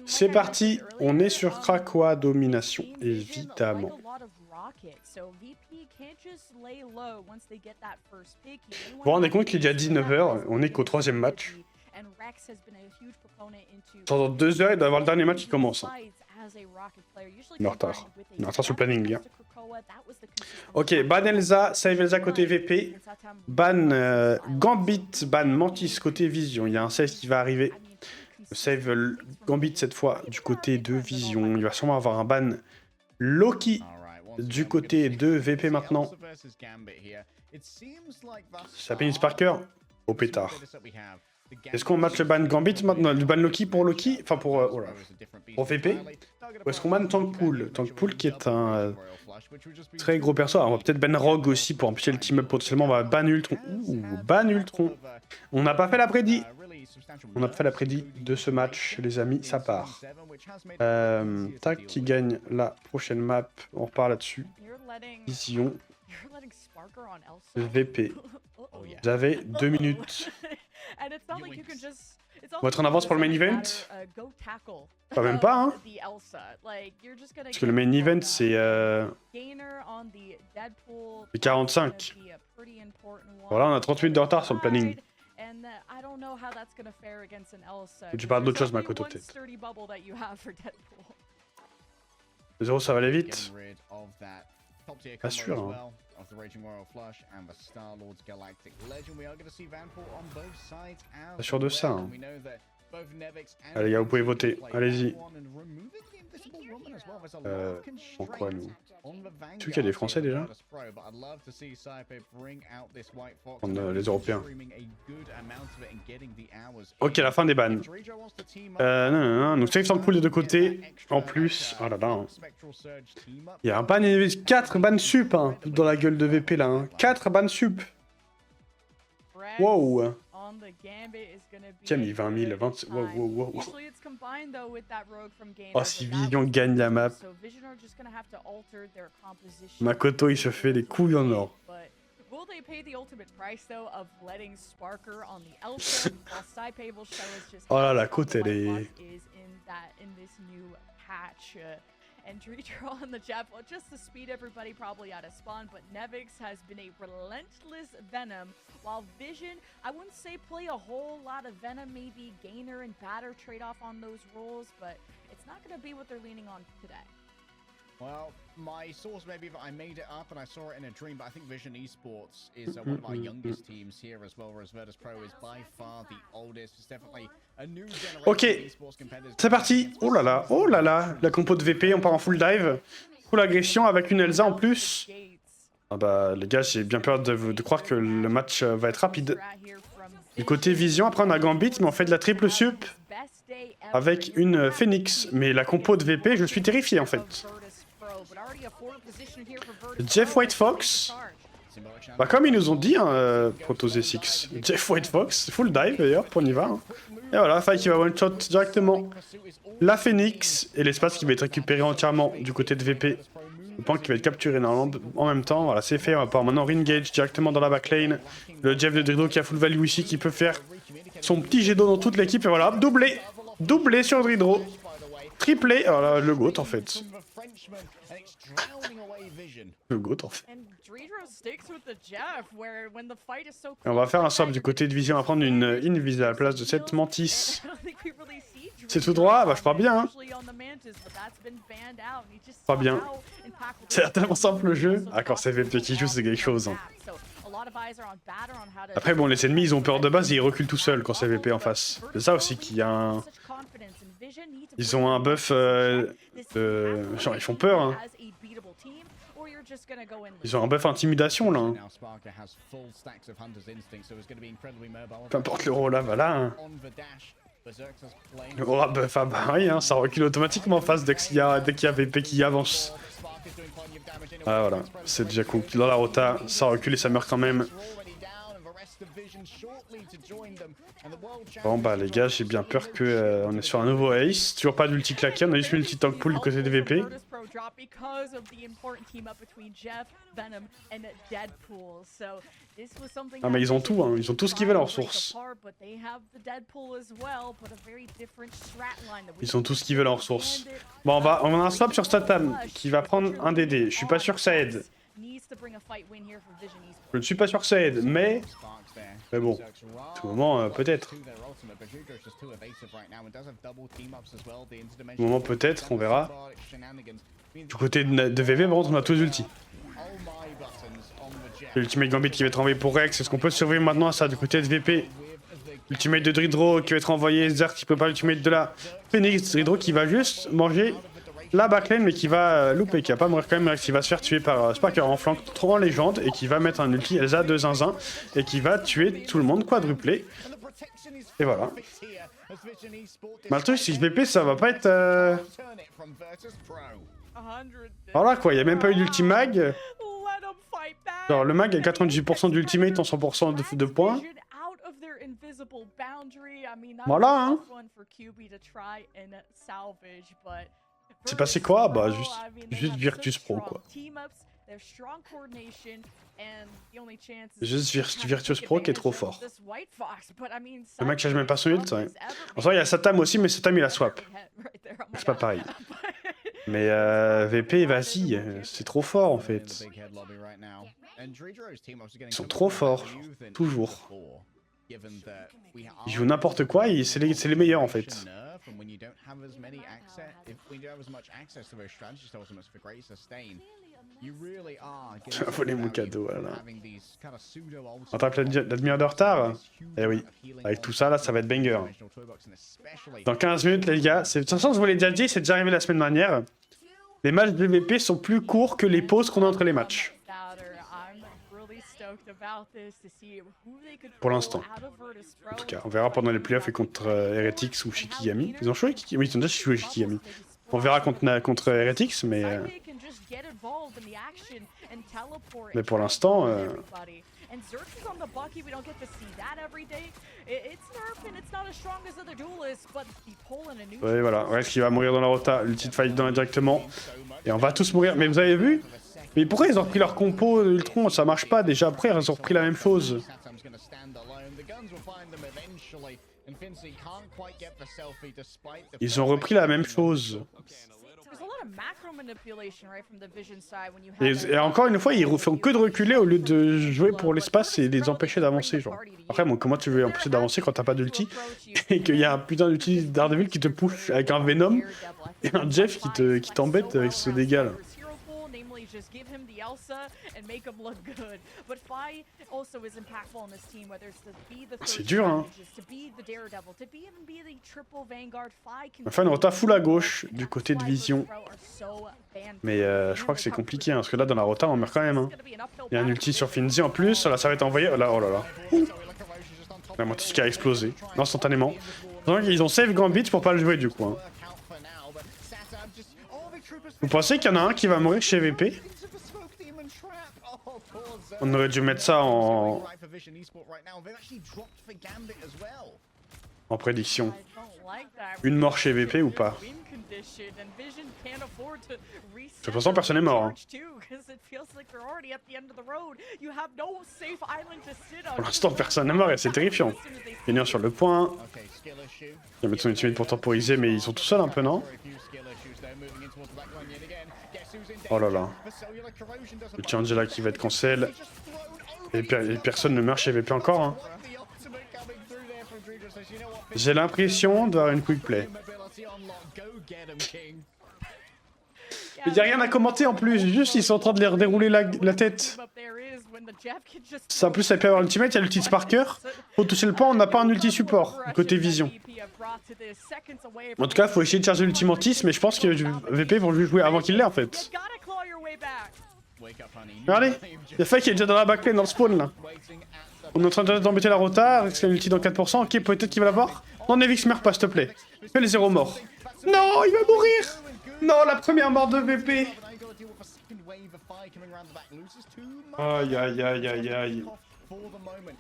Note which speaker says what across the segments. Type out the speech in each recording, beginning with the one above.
Speaker 1: C'est parti, on est sur Krakoa domination, évidemment. Vous vous rendez compte qu'il est déjà 19h, on est qu'au 3e match. Dans 2 heures, il doit y avoir le dernier match qui commence. Hein. On est en retard. On est en retard sur le planning, hein. Ok, ban Elsa, save Elsa côté VP. Ban Gambit, ban Mantis côté Vision. Il y a un save qui va arriver. Save Gambit cette fois du côté de Vision. Il va sûrement avoir un ban Loki du côté de VP maintenant. Ça pénise Parker au pétard. Est-ce qu'on match le ban Gambit maintenant, le ban Loki pour Loki, enfin pour VP, ou est-ce qu'on ban Tankpool? Tankpool qui est un très gros perso. Alors, on va peut-être ban Rogue aussi pour empêcher le team-up potentiellement. On va ban Ultron. Ouh, ban Ultron. On n'a pas fait la prédit. On n'a pas fait la prédit de ce match, les amis, ça part. Tac, qui gagne la prochaine map. On repart là-dessus. Vision. VP. Vous avez 2 minutes. On va être en avance pour le main event. Pas même pas, hein. Parce que le main event, c'est 45. Voilà, on a 30 minutes de retard sur le planning. Tu parles d'autre chose, Makoto, peut-être. 0, ça va aller vite. Pas sûr, hein. Pas sûr de ça, hein. Allez, les gars, vous pouvez voter. Allez-y. En quoi, nous? Tu sais qu'il y a des Français, déjà? Les Européens. Ok, la fin des bans. Non. Nous save Tankpool des deux côtés. En plus... Oh là là. Hein. Il y a un ban... 4 bans sup, hein, dans la gueule de VP, là. Hein. 4 bans sup. Wow. Qui a mis 20 000, 20... Wow. Oh, si Vision gagne la map. Makoto, il se fait les couilles en or. Oh là, la côte, elle est...
Speaker 2: And Dreedraw on the Javelin, just to speed everybody probably out of spawn, but Nevix has been a relentless Venom, while Vision, I wouldn't say play a whole lot of Venom, maybe Gainer and Batter trade-off on those roles, but it's not going to be what they're leaning on today.
Speaker 3: Well, my source may be that I made it up and I saw it in a dream, but I think Vision Esports is one of our youngest teams here as well, whereas Virtus Pro is by far the oldest. It's definitely a new generation of esports competitors.
Speaker 1: C'est parti. Oh là là, la compo de VP, on part en full dive. Full agression avec une Elsa en plus. Ah bah les gars, j'ai bien peur de croire que le match va être rapide. Du côté Vision, après on a Gambit, mais on fait de la triple sup avec une Phoenix. Mais la compo de VP, je suis terrifié en fait. Jeff White Fox, bah comme ils nous ont dit, hein, Protoss 6, Jeff White Fox, full dive d'ailleurs, on y va. Hein. Et voilà, Fight qui va one shot directement la Phoenix et l'espace qui va être récupéré entièrement du côté de VP. Le point qui va être capturé normalement en même temps. Voilà, c'est fait. On va pouvoir maintenant re-engage directement dans la back-lane. Le Jeff de Drido qui a full value ici, qui peut faire son petit jet d'eau dans toute l'équipe. Et voilà, doublé sur Drido. Triplé, voilà, le GOAT en fait. Le GOAT en fait. Et on va faire un swap du côté de Vision, on va prendre une Invis à la place de cette Mantis. C'est tout droit, bah je crois bien. Hein. Pas bien. C'est tellement simple le jeu. Ah, quand c'est VP qui joue, c'est quelque chose. Hein. Après, bon, les ennemis, ils ont peur de base et ils reculent tout seuls quand c'est VP en face. C'est ça aussi qu'il y a un... Ils ont un buff... Genre, ils font peur, hein. Ils ont un buff intimidation, là. Hein. Peu importe le rôle, là, voilà. Hein. Le aura buff, ah bah oui, hein, ça recule automatiquement en face dès qu'il y a VP qui avance. Ah voilà, c'est déjà cool. Dans la rota, ça recule et ça meurt quand même. Bon bah les gars, j'ai bien peur que on est sur un nouveau ace. Toujours pas d'ulti claqué, on a juste mis le petit tank pool du côté des VP.
Speaker 2: drop because of the important team up between Jeff, Venom, and Deadpool. So this was something.
Speaker 1: Ah mais ils ont tout, hein. Ils ont tout ce qu'ils veulent en ressources. Ils ont tout ce qu'ils veulent en ressources. Bon, on a un swap sur Statham qui va prendre un DD. Je suis pas sûr que ça aide. Je ne suis pas sûr que ça aide, mais bon, à tout moment, peut-être. Au moment, peut-être, on verra. Du côté de VV, par contre, on a tous les ultis. L'ultimate Gambit qui va être envoyé pour Rex. Est-ce qu'on peut survivre maintenant à ça du côté de VP? Ultimate de Dridro qui va être envoyé. Zerk qui peut pas l'ultimate de la Phoenix. Dridro qui va juste manger la backlane mais qui va louper, qui va pas mourir quand même, qui va se faire tuer par Sparker en flank trop en légende et qui va mettre un ulti Elsa de zinzin et qui va tuer tout le monde quadruplé. Et voilà. Mais le truc c'est que VP ça va pas être... Voilà quoi, il n'y a même pas eu d'ultimag. Genre le mag a 98% d'ultimate en 100% de points. Voilà hein. C'est passé quoi? Bah juste Virtus Pro quoi. Juste Virtus Pro qui est trop fort. Le mec change même pas son ult, ouais. En soi il y a Satam aussi mais Satam il a swap. C'est pas pareil. Mais VP vas-y, c'est trop fort en fait. Ils sont trop forts, toujours. Ils jouent n'importe quoi, c'est les meilleurs en fait. Tu as volé mon cadeau, voilà. On tape la demi-heure de retard? Eh oui, avec tout ça là, ça va être banger. Dans 15 minutes les gars, de toute façon je vous l'ai déjà dit, c'est déjà arrivé la semaine dernière. Les matchs de VP sont plus courts que les pauses qu'on a entre les matchs. Pour l'instant. En tout cas, on verra pendant les playoffs et contre Heretics ou Shikigami. Ils ont joué Shikigami? Oui, ils ont déjà joué Shikigami. On verra contre Heretics, mais pour l'instant... Ouais, voilà, Rex qui va mourir dans la rota, l'ulti de fight directement. Et on va tous mourir. Mais vous avez vu? Mais pourquoi ils ont repris leur compo Ultron? Ça marche pas déjà. Après, ils ont repris la même chose. Ils ont repris la même chose. Et encore une fois, ils font que de reculer au lieu de jouer pour l'espace et les empêcher d'avancer. Genre. Après, bon, comment tu veux empêcher d'avancer quand t'as pas d'ulti et qu'il y a un putain d'ulti Daredevil qui te push avec un Venom et un Jeff qui t'embête avec ce dégât là. C'est dur, hein. Enfin, une rota full à gauche du côté de Vision. Mais je crois que c'est compliqué, hein, parce que là, dans la rota, on meurt quand même. Hein. Il y a un ulti sur Finzi en plus, là, ça va être envoyé. Là, oh là là. La Mantis qui a explosé, instantanément. Donc, ils ont save Gambit pour pas le jouer, du coup. Hein. Vous pensez qu'il y en a un qui va mourir chez VP? On aurait dû mettre ça en prédiction. Une mort chez VP ou pas? De toute façon, personne n'est mort. Hein. Pour l'instant, personne n'est mort et c'est terrifiant. Venir sur le point. Il va mettre son ultimate pour temporiser, mais ils sont tout seuls un peu, non? Oh là là. Le Angela qui va être cancel. Et personne ne meurt chez VP encore. Hein. J'ai l'impression d'avoir une quick play. Il n'y a rien à commenter en plus, juste ils sont en train de leur dérouler la tête. Ça en plus ça peut avoir l'ultimate, il y a l'ulti de Sparker. Faut toucher le point, on n'a pas un ulti support, côté vision. En tout cas, faut essayer de charger l'ultimantis, mais je pense que VP vont lui jouer avant qu'il l'ait en fait. Regardez, il y a Faye qui est déjà dans la backlane dans le spawn là. On est en train d'embêter la rota, Rex a une ulti dans 4%, ok peut-être qu'il va l'avoir. Non, Nevix meurt pas s'il te plaît. Fais les 0 morts. Non, il va mourir. Non, la première mort de VP. Aïe aïe aïe aïe aïe.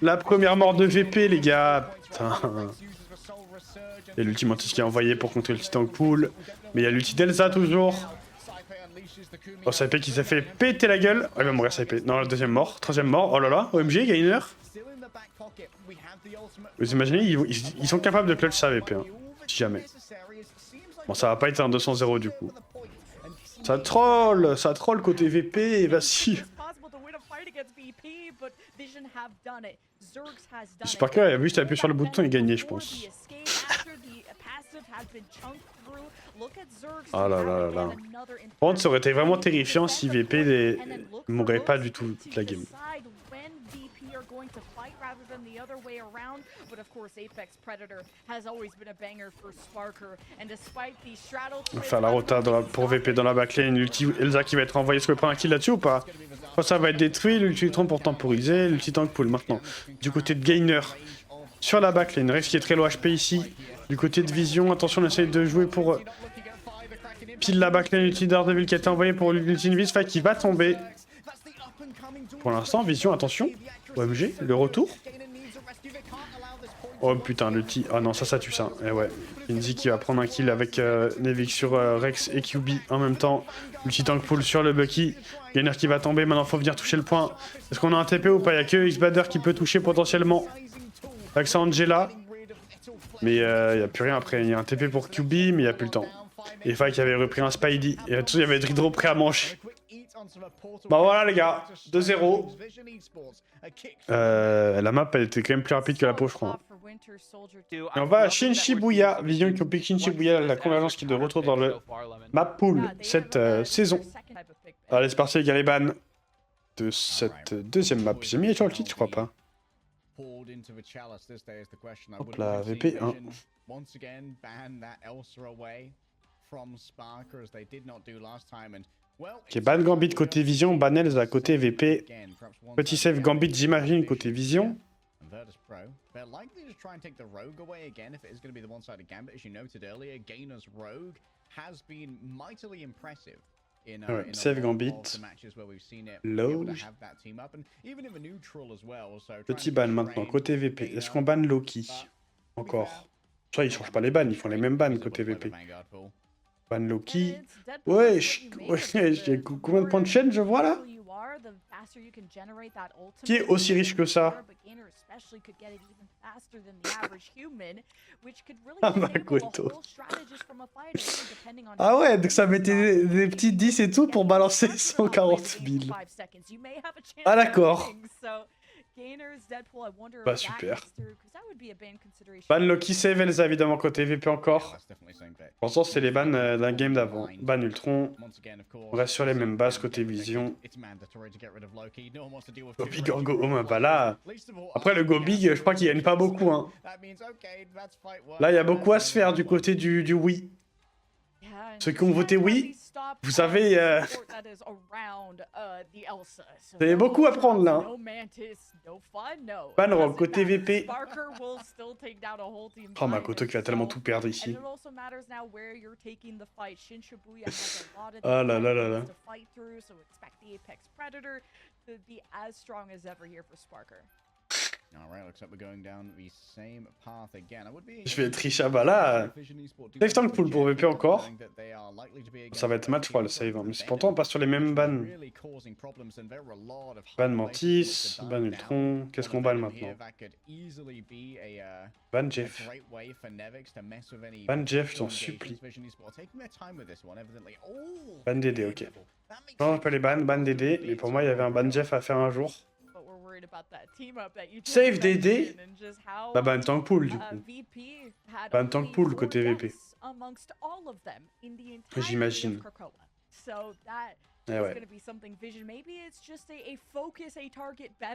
Speaker 1: La première mort de VP les gars. Putain. Il y a l'ultimantis qui est envoyé pour contrer le Titan Pool. Mais il y a l'ulti d'Elsa toujours. Oh, Saipé qui s'est fait péter la gueule. Oh, il va mourir Saipé. Non, le deuxième mort. Troisième mort. Oh là là. OMG, gainer. Vous imaginez, ils sont capables de clutch ça VP. Hein. Si jamais. Bon, ça va pas être un 200-0 du coup. Ça troll côté VP. Vas-y. Sparker il a juste appuyé sur le bouton et gagné, je pense. Ah là là là là. Par contre, ça aurait été vraiment terrifiant si VP ne mourrait pas du tout toute la game. On va faire la rota pour VP dans la backlane. L'ulti Elsa qui va être envoyée. Est-ce qu'on peut prendre un kill là-dessus ou pas? Quand ça va être détruit, l'ulti Tron pour temporiser. L'ulti tank pool maintenant. Du côté de Gainer. Sur la backlane. Rex qui est très low HP ici. Du côté de Vision, attention, on essaye de jouer pour pile la backlane. L'ulti Daredevil qui a été envoyé pour l'ulti Invis qui va tomber. Pour l'instant, Vision, attention. OMG, le retour. Oh putain, l'ulti. Ah non, ça tue ça. Et ouais. Inzi qui va prendre un kill avec Nevik sur Rex et QB en même temps. L'ulti tank pull sur le Bucky. Gainer qui va tomber. Maintenant, faut venir toucher le point. Est-ce qu'on a un TP ou pas? Il n'y a que X-Bader qui peut toucher potentiellement. Avec sa Angela. Mais il n'y a plus rien après. Il y a un TP pour QB, mais il n'y a plus le temps. Et Fai qui avait repris un Spidey. Et là-dessous, il y avait Dridro prêt à manger. Bah voilà les gars, 2-0. La map elle était quand même plus rapide que la peau je crois. Et on va à Shin Shibuya. Vision qui pique Shin Shibuya, la convergence qui est de retour dans le map pool cette saison. Allez c'est parti les gars, les bans de cette deuxième map. J'ai mis sur le titre je crois pas. Hop là, VP 1. Ok, ban Gambit côté Vision, ban Elsa côté VP. Petit save Gambit j'imagine côté Vision. Ouais, save Gambit. Low. Petit ban maintenant côté VP. Est-ce qu'on ban Loki? Encore. Ça ils changent pas les bans, ils font les mêmes bans côté VP. Ban Loki. Ouais, j'ai combien de points de chaîne je vois là? Qui est aussi riche que ça? Ah Makoto. Ah ouais, donc ça mettait des petits 10 et tout pour balancer 140 000. Ah d'accord. Bah super. Ban Loki, save Elsa évidemment côté VP encore. Pour l'instant c'est les bans d'un game d'avant. Ban Ultron. On reste sur les mêmes bases côté Vision. Go Big or Go Home, bah là. Après le Go Big, je crois qu'il gagne pas beaucoup. Hein. Là il y a beaucoup à se faire du côté du oui. Ceux qui ont voté oui, vous avez beaucoup à prendre là. Banrock côté VP. Oh Makoto qui va tellement tout perdre ici. Ah là là là là. Je vais être riche à bas là. Save tank pool pour VP encore. Ça va être match je crois le save. Hein. Mais pourtant on passe sur les mêmes bans. Ban Mantis, ban Ultron. Qu'est-ce qu'on ban maintenant? Ban Jeff. Ban Jeff, je t'en supplie. Ban DD, ok. Non, on peut les ban DD. Mais pour moi il y avait un ban Jeff à faire un jour. Save DD. Bah ban tank pool du coup. Ban tank pool côté VP. J'imagine. Eh ouais.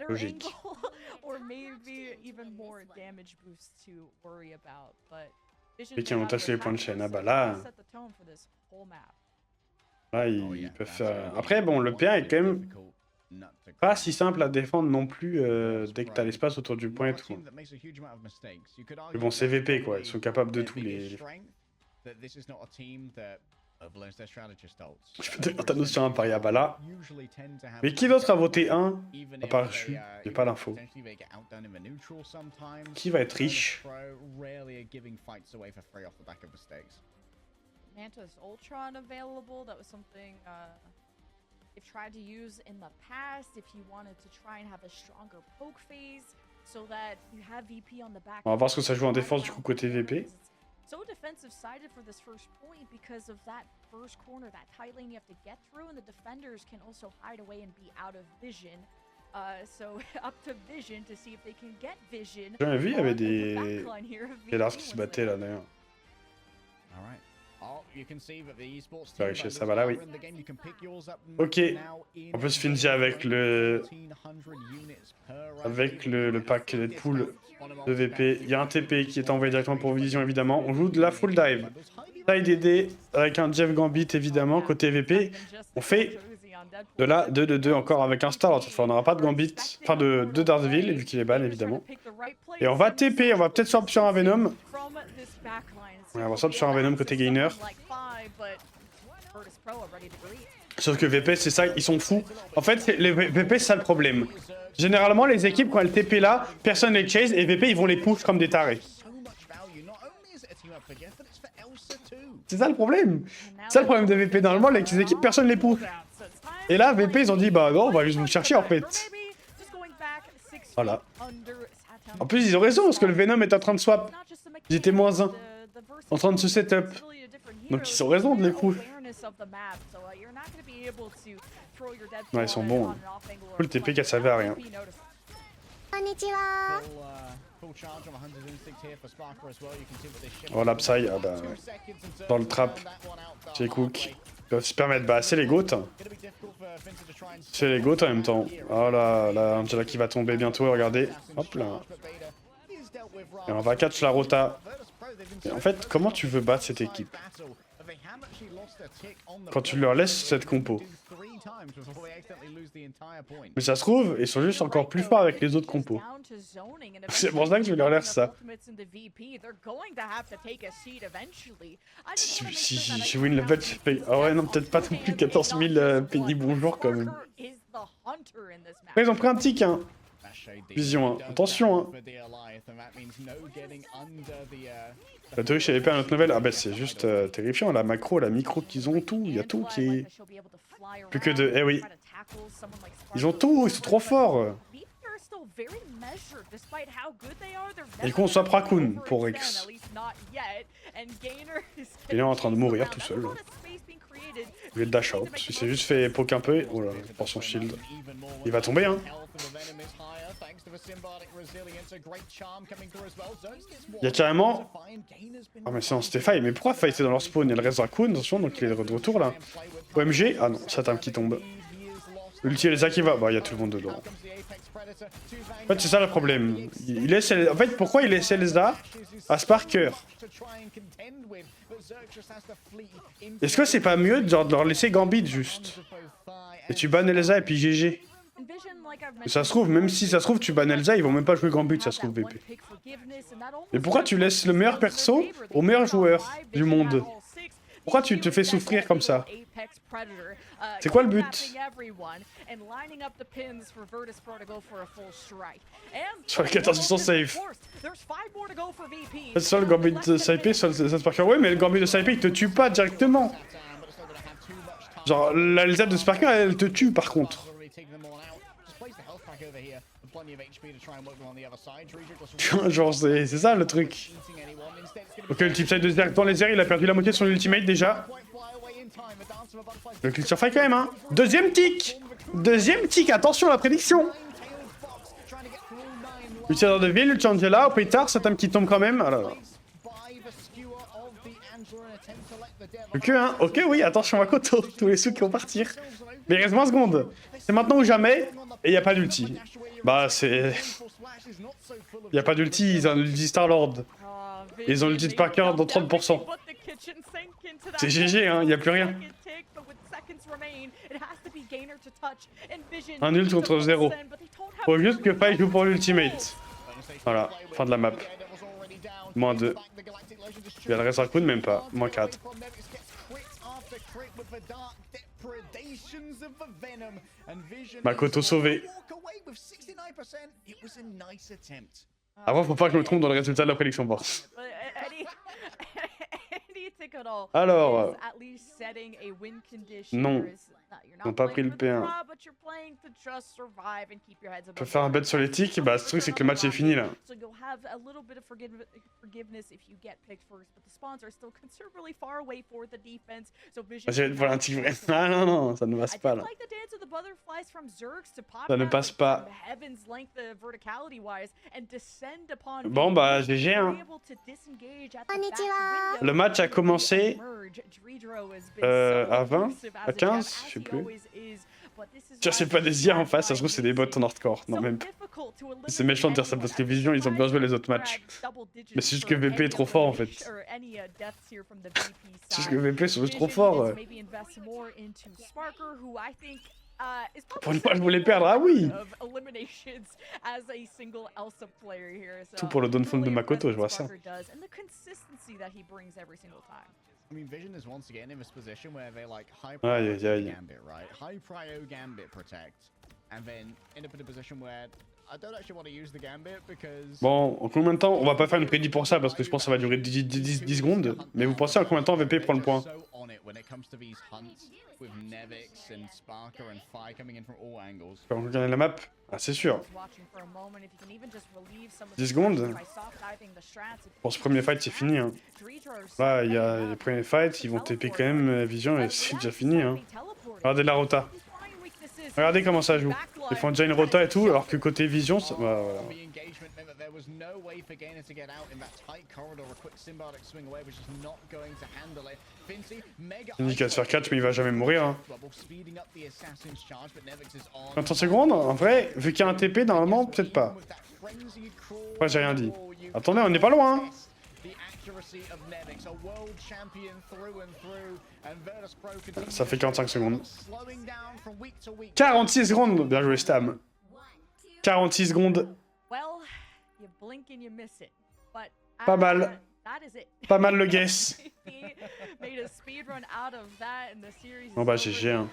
Speaker 1: Logique. Et qui ont tassé les points de chaîne. Ah bah là. Là ils peuvent faire. Après bon le P1 est quand même pas si simple à défendre non plus dès que t'as l'espace autour du point et tout. Mais bon, c'est VP quoi, ils sont capables de tout les... Je peux te dire Thanos sur un pari à Bala. Mais qui d'autre a voté 1 à part Chu? J'ai pas l'info. Qui va être riche?
Speaker 2: Mantis Ultron available. That was something they've tried to use in the past if you wanted to try and have a stronger poke phase so that you have VP on the back.
Speaker 1: On va voir ce que ça joue en défense du coup côté VP.
Speaker 2: So defensive sided for this first point because of that first corner, that tight lane you have to get through, and the defenders can also hide away and be out of vision. So up to Vision to see if they can get Vision.
Speaker 1: J'avais vu, il y avait des Lars qui se battaient là d'ailleurs. La richesse, ça va là, oui. Ok, on peut se finir avec le pack Deadpool de VP. Il y a un TP qui est envoyé directement pour Vision évidemment. On joue de la full dive. Taille DD avec un Jeff Gambit évidemment. Côté VP, on fait de la 2-2-2 encore avec un Star. Cette fois, on n'aura pas de Gambit, enfin de Daredevil vu qu'il est ban évidemment. Et on va TP, on va peut-être swap sur un Venom. Ouais, on va swap sur un Venom côté gainer. Sauf que VP, c'est ça, ils sont fous. En fait, les VP, c'est ça le problème. Généralement, les équipes, quand elles TP là, personne les chase et VP, ils vont les push comme des tarés. C'est ça le problème. C'est ça le problème de VP. Normalement, les équipes, personne les push. Et là, VP, ils ont dit, bah non, on va juste vous chercher en fait. Voilà. En plus, ils ont raison, parce que le Venom est en train de swap. Ils étaient -1. En train de se setup. Donc ils ont raison de les push. Ouais, ils sont bons. Hein. Le TP qui servait à rien. Oh, l'Upside, ah bah, dans le trap. Chez Cook. Ils peuvent se permettre, bah c'est les GOAT. C'est les GOAT en même temps. Oh là, là, Angela qui va tomber bientôt, regardez. Hop là. Et on va catch la rota. Et en fait, comment tu veux battre cette équipe quand tu leur laisses cette compo? Mais ça se trouve, ils sont juste encore plus forts avec les autres compos. C'est pour ça que je vais leur laisser ça. Si je win le match, je paye. Ah ouais, non, peut-être pas non plus 14 000 penny bonjour quand même. Après, ils ont pris un tic, hein. Vision, hein. Attention, hein. La Twitch avait pas un autre nouvelle. Ah bah c'est juste terrifiant, la macro, la micro qu'ils ont, tout, il y a tout qui est... Plus que de... Eh oui. Ils ont tout, ils sont trop forts. Et du coup on swap Raccoon pour X. Il est en train de mourir tout seul. Il est dash out, il s'est juste fait poke un peu. Oh là, pour son shield. Il va tomber, hein. Il y a carrément... Ah mais c'est c'était Faye, mais pourquoi Faye était dans leur spawn? Il y a le reste Raccoon, attention, donc il est de retour là. OMG, ah non, Satam qui tombe. L'ulti Elsa qui va, bah il y a tout le monde dedans. En fait c'est ça le problème. Il laisse... En fait pourquoi il laisse Elsa à Sparker? Est-ce que c'est pas mieux de leur laisser Gambit juste? Et tu bannes Elsa et puis GG. Mais ça se trouve, même si ça se trouve, tu bannes Elsa, ils vont même pas jouer Gambit, ça se trouve, VP. Mais pourquoi tu laisses le meilleur perso au meilleur joueur du monde? Pourquoi tu te fais souffrir comme ça? C'est quoi le but? Sur les 14% safe. Sur le Gambit de Saipé, sur le Sparker. Ouais, mais le Gambit de Saipé, il te tue pas directement. Genre, la Elsa de Sparker, elle te tue par contre. Genre, c'est ça le truc. Ok, le type side de Zerg dans les airs, il a perdu la moitié de son ultimate déjà. Le clic sur Faye quand même, hein. Deuxième tic. Deuxième tic, attention à la prédiction. Le tireur de ville, le Angela, au pétard, Satam qui tombe quand même. Ah là là. Le que, hein. Ok, oui, attention à Koto. Tous les sous qui vont partir. Mais il reste 20 secondes. C'est maintenant ou jamais. Et il n'y a pas d'ulti. Bah, c'est... Il n'y a pas d'ulti, ils ont l'ulti Star-Lord. Ils ont l'ulti de Parker dans 30%. C'est GG, hein, il n'y a plus rien. Un ult contre 0. Faut juste que Faye joue pour l'ultimate. Voilà, fin de la map. -2. Il y a le reste Raccoon, même pas. -4. Makoto sauvé. Avant, faut pas que je me trompe dans le résultat de la prédiction boss. Alors, non. Ils n'ont pas pris le P1. Je peux faire un bet sur les tics, bah ce truc c'est que le match est fini là. J'ai pour un tic vrai. Ah non, non, ça ne passe pas là. Ça ne passe pas. Bon bah GG hein. Le match a commencé à 20, à 15, je sais plus. Tu vois, c'est pas des IA en face, ça se trouve c'est des bots en hardcore. Non même pas. C'est méchant de dire ça parce que Vision ils ont bien joué les autres matchs. Mais c'est juste que VP est trop fort en fait. C'est juste que VP sont juste trop forts. Pour une fois je voulais perdre, ah oui. Tout pour le downfall de Makoto, je vois ça.
Speaker 3: I mean, Vision is once again in this position where they like high
Speaker 1: Aïe,
Speaker 3: priority
Speaker 1: aïe, aïe.
Speaker 3: Gambit, right? High prio Gambit protect, and then end up in a position where I don't actually want to use the Gambit because.
Speaker 1: Bon, en combien de temps? On va pas faire une prédit pour ça parce que je pense que ça va durer 10 secondes. Mais vous pensez en combien de temps VP prend le point? Quand vous regardez la map? Ah, c'est sûr. 10 secondes? Pour ce premier fight, c'est fini. Hein. Là, il y a les premiers fights, ils vont TP quand même Vision et c'est déjà fini. Hein. Regardez la rota. Regardez comment ça joue. Ils font déjà une rota et tout, alors que côté Vision, ça... Bah, voilà. Nick va se faire catch, mais il va jamais mourir. Hein. 30 secondes? En vrai, vu qu'il y a un TP, normalement, peut-être pas. Ouais, j'ai rien dit. Attendez, on n'est pas loin. Hein. Ça fait 45 secondes. 46 secondes. Bien joué, Stam. 46 secondes. Pas mal. Pas mal le guess. Bon bah GG. Hein.